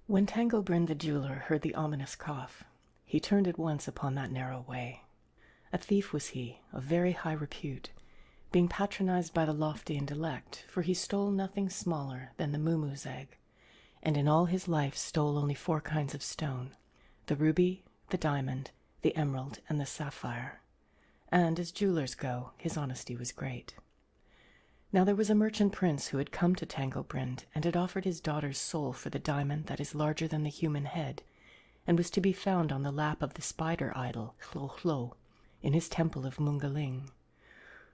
When Thangobrind the jeweler heard the ominous cough, he turned at once upon that narrow way. A thief was he, of very high repute, being patronized by the lofty and elect, for he stole nothing smaller than the muumuu's egg, and in all his life stole only 4 kinds of stone: the ruby, the diamond, the emerald, and the sapphire. And, as jewelers go, his honesty was great. Now there was a merchant prince who had come to Thangobrind and had offered his daughter's soul for the diamond that is larger than the human head, and was to be found on the lap of the spider idol Hlо-Hlö, in his temple of Mungaling,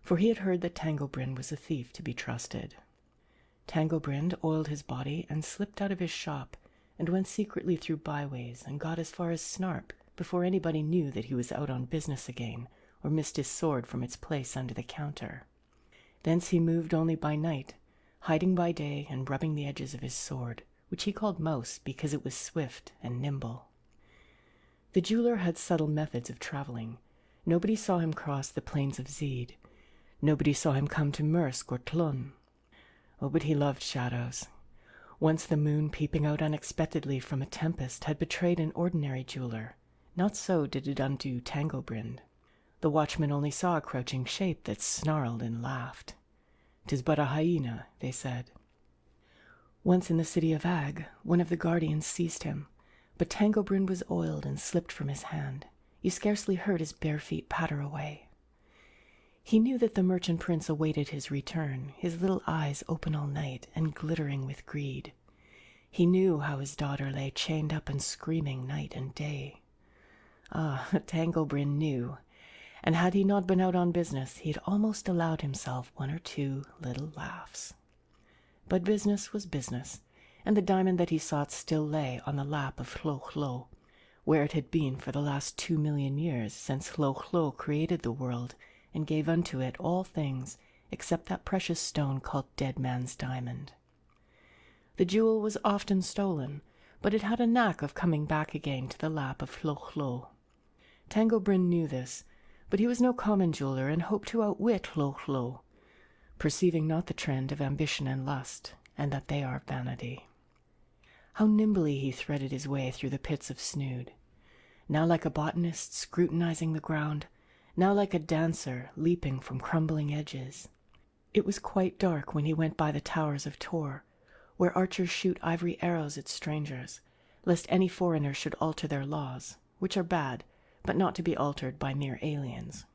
for he had heard that Thangobrind was a thief to be trusted. Thangobrind oiled his body and slipped out of his shop and went secretly through byways and got as far as Snarp before anybody knew that he was out on business again or missed his sword from its place under the counter. Thence he moved only by night, hiding by day and rubbing the edges of his sword, which he called Mouse because it was swift and nimble. The jeweler had subtle methods of traveling. Nobody saw him cross the plains of Zeed. Nobody saw him come to Mursk or Tlun. Oh, but he loved shadows. Once the moon, peeping out unexpectedly from a tempest, had betrayed an ordinary jeweler. Not so did it undo Thangobrind. The watchman only saw a crouching shape that snarled and laughed. "'Tis but a hyena," they said. Once in the city of Ag, one of the guardians seized him, but Thangobrind was oiled and slipped from his hand. You scarcely heard his bare feet patter away. He knew that the merchant prince awaited his return, his little eyes open all night and glittering with greed. He knew how his daughter lay chained up and screaming night and day. Ah, Thangobrind knew, and had he not been out on business, he had almost allowed himself 1 or 2 little laughs. But business was business, and the diamond that he sought still lay on the lap of Hlö-Hlö, where it had been for the last 2 million years, since Hlö-Hlö created the world and gave unto it all things except that precious stone called Dead Man's Diamond. The jewel was often stolen, but it had a knack of coming back again to the lap of Hlö-Hlö. Thangobrind knew this, but he was no common jeweler and hoped to outwit Hlö-Hlö, perceiving not the trend of ambition and lust, and that they are vanity. How nimbly he threaded his way through the pits of Snood, now like a botanist scrutinizing the ground, now like a dancer leaping from crumbling edges. It was quite dark when he went by the towers of Tor, where archers shoot ivory arrows at strangers, lest any foreigner should alter their laws, which are bad, but not to be altered by mere aliens.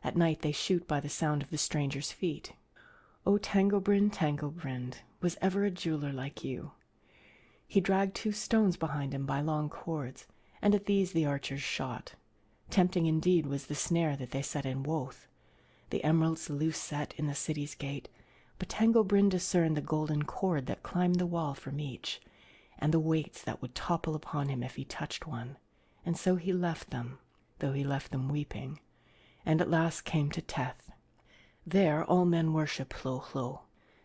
At night they shoot by the sound of the stranger's feet. O Thangobrind, Thangobrind, was ever a jeweler like you? He dragged 2 stones behind him by long cords, and at these the archers shot. Tempting indeed was the snare that they set in Woth, the emeralds loose set in the city's gate, but Thangobrind discerned the golden cord that climbed the wall from each, and the weights that would topple upon him if he touched one, and so he left them, though he left them weeping, and at last came to Teth. There all men worship Hlö-Hlö,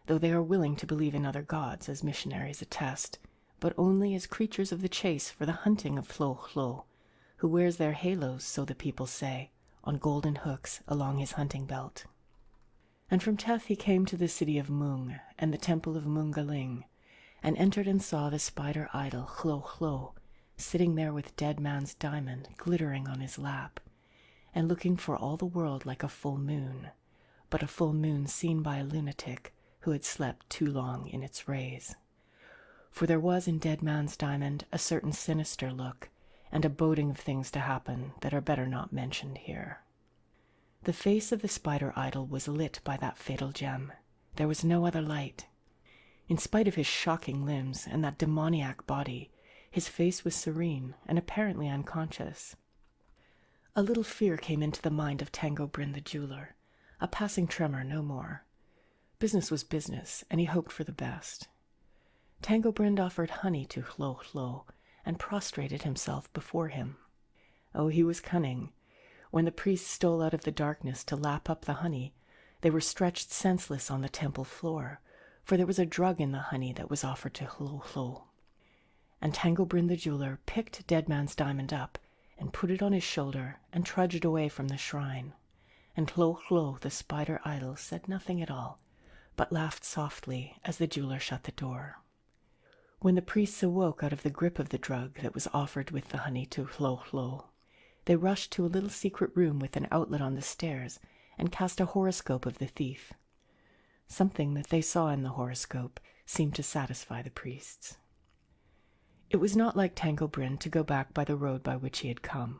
though they are willing to believe in other gods, as missionaries attest, but only as creatures of the chase for the hunting of Hlö-Hlö, who wears their halos, so the people say, on golden hooks along his hunting belt. And from Teth he came to the city of Mung and the temple of Mungaling, and entered and saw the spider idol Hlö-Hlö, sitting there with Dead Man's Diamond glittering on his lap, and looking for all the world like a full moon, but a full moon seen by a lunatic who had slept too long in its rays. For there was in Dead Man's Diamond a certain sinister look, and a boding of things to happen that are better not mentioned here. The face of the spider idol was lit by that fatal gem. There was no other light. In spite of his shocking limbs and that demoniac body, his face was serene and apparently unconscious. A little fear came into the mind of Thangobrind the jeweler, a passing tremor, no more. Business was business, and he hoped for the best. Thangobrind offered honey to Hlö-Hlö, and prostrated himself before him. Oh, he was cunning. When the priests stole out of the darkness to lap up the honey, they were stretched senseless on the temple floor, for there was a drug in the honey that was offered to Hlö-Hlö. And Thangobrind the jeweler picked Dead Man's Diamond up, and put it on his shoulder, and trudged away from the shrine. And Hlö-Hlö, the spider idol, said nothing at all, but laughed softly as the jeweler shut the door. When the priests awoke out of the grip of the drug that was offered with the honey to Hlo-Hlo, they rushed to a little secret room with an outlet on the stairs and cast a horoscope of the thief. Something that they saw in the horoscope seemed to satisfy the priests. It was not like Thangobrind to go back by the road by which he had come.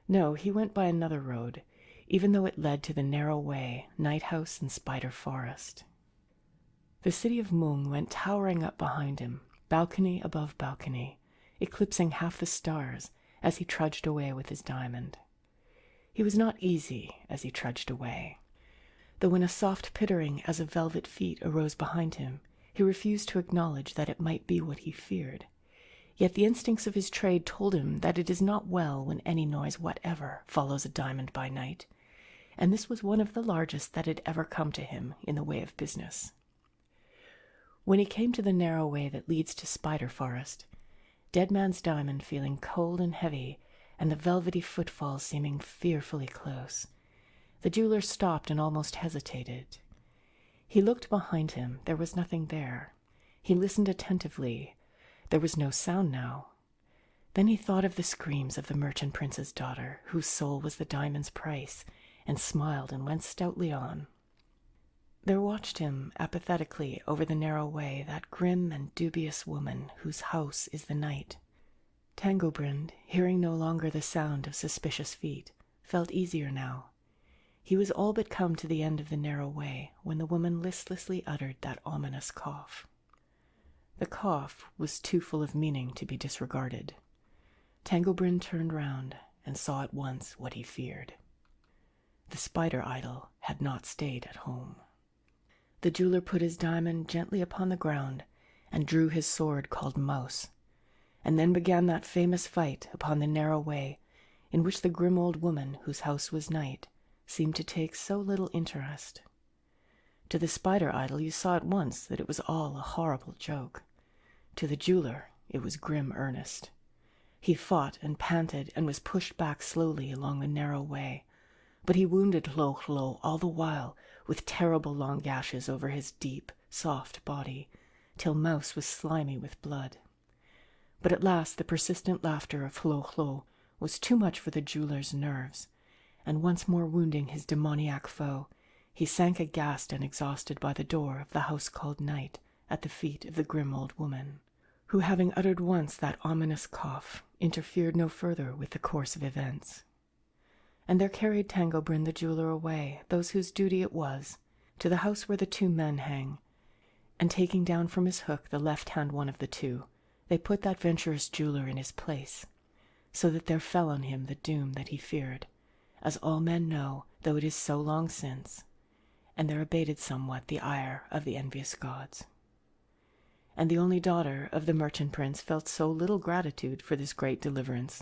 No, he went by another road, even though it led to the narrow way, night house and spider forest. The city of Mung went towering up behind him, balcony above balcony, eclipsing half the stars as he trudged away with his diamond. He was not easy as he trudged away, though when a soft pittering as of velvet feet arose behind him, he refused to acknowledge that it might be what he feared. Yet the instincts of his trade told him that it is not well when any noise whatever follows a diamond by night, and this was one of the largest that had ever come to him in the way of business. When he came to the narrow way that leads to Spider Forest, Dead Man's Diamond feeling cold and heavy, and the velvety footfalls seeming fearfully close, the jeweler stopped and almost hesitated. He looked behind him. There was nothing there. He listened attentively. There was no sound now. Then he thought of the screams of the merchant prince's daughter, whose soul was the diamond's price, and smiled and went stoutly on. There watched him apathetically over the narrow way that grim and dubious woman whose house is the night. Thangobrind, hearing no longer the sound of suspicious feet, felt easier now. He was all but come to the end of the narrow way when the woman listlessly uttered that ominous cough. The cough was too full of meaning to be disregarded. Thangobrind turned round and saw at once what he feared. The spider idol had not stayed at home. The jeweler put his diamond gently upon the ground and drew his sword called Mouse, and then began that famous fight upon the narrow way in which the grim old woman whose house was night seemed to take so little interest. To the spider idol you saw at once that it was all a horrible joke. To the jeweler it was grim earnest. He fought and panted and was pushed back slowly along the narrow way, but he wounded Hlo-Hlo all the while with terrible long gashes over his deep, soft body, till Mouse was slimy with blood. But at last the persistent laughter of Hlo-Hlo was too much for the jeweler's nerves, and once more wounding his demoniac foe, he sank aghast and exhausted by the door of the house called Night at the feet of the grim old woman, who, having uttered once that ominous cough, interfered no further with the course of events. And there carried Thangobrind the jeweler away, those whose duty it was, to the house where the two men hang, and taking down from his hook the left-hand one of the two, they put that venturous jeweler in his place, so that there fell on him the doom that he feared, as all men know, though it is so long since, and there abated somewhat the ire of the envious gods. And the only daughter of the merchant prince felt so little gratitude for this great deliverance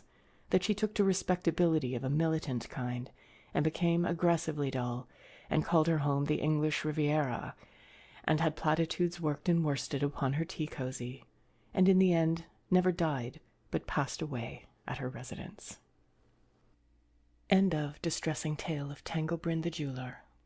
that she took to respectability of a militant kind, and became aggressively dull, and called her home the English Riviera, and had platitudes worked and worsted upon her tea-cosy, and in the end never died, but passed away at her residence. End of Distressing Tale of Thangobrind the Jeweler,